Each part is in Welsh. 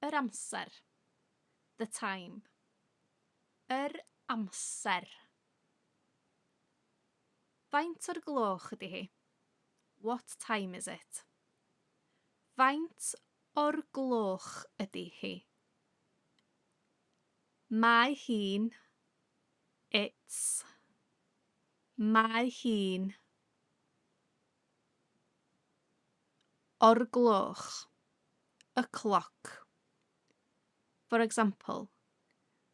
Yr amser. The time. Yr amser. Faint o'r gloch ydy hi? What time is it? Faint o'r gloch ydy hi? Mae hi'n. It's. Mae hi'n. O'r gloch. A clock. For example,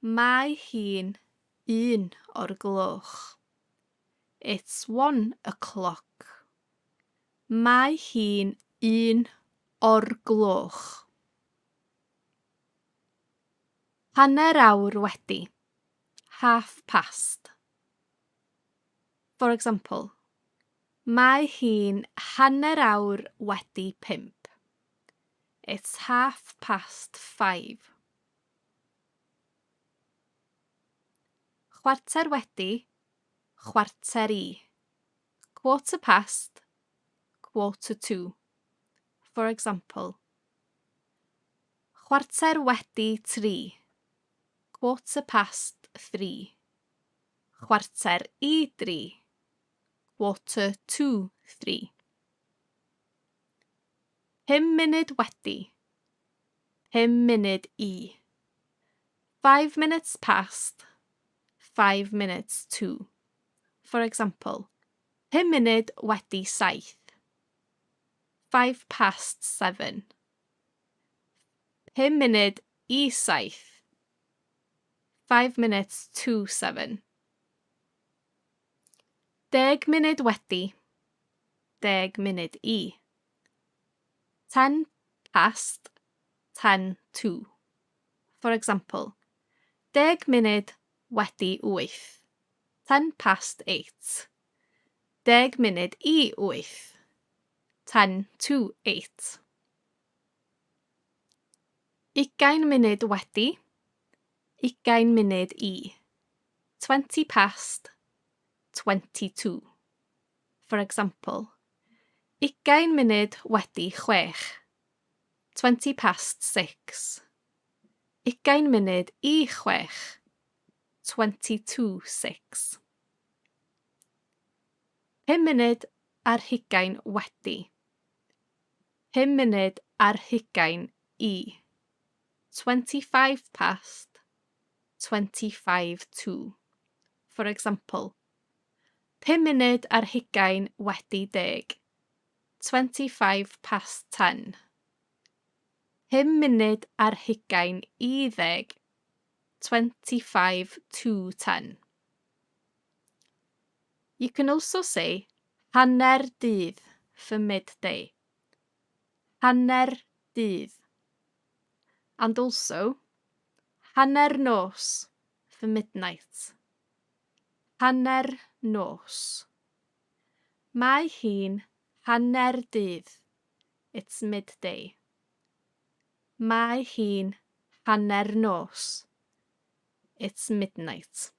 mae hi'n 1 o'r gloch. It's 1 o'clock. Mae hi'n 1 o'r gloch. Hanner awr wedi. Half past. For example, mae hi'n hanner awr wedi 5. It's 5:30. Chwarter wedi. Chwarter i. Quarter past. Quarter to. For example, chwarter wedi 3. Quarter past 3. Chwarter i 3. Quarter to 3. 5 munud wedi. 5 munud i. 5 minutes past. 5 minutes to. For example, 5 munud wedi 7. 5 past 7. 5 munud i 7. 5 minutes to 7. 10 munud wedi. 10 munud i. 10 past. 10 to. For example, 10 munud wedi 8. 10 past 8. 10 munud i 8. 10 to 8. 20 munud wedi. 20 munud i. 20 past. 22. For example, 20 munud wedi 6. 20 past 6. 20 munud i 6. 22 6. 5 munud ar 20 wedi. 5 munud ar 20 i. 25 past. 25 to. For example, 5 munud ar 20 wedi 10. 25 past 10. 5 munud ar 20 i 10. 25 to 10. You can also say hanner dydd for midday. Hanner dydd. And also hanner nos for midnight. Hanner nos. Mae hi'n hanner dydd. It's midday. Mae hi'n hanner nos. It's midnight.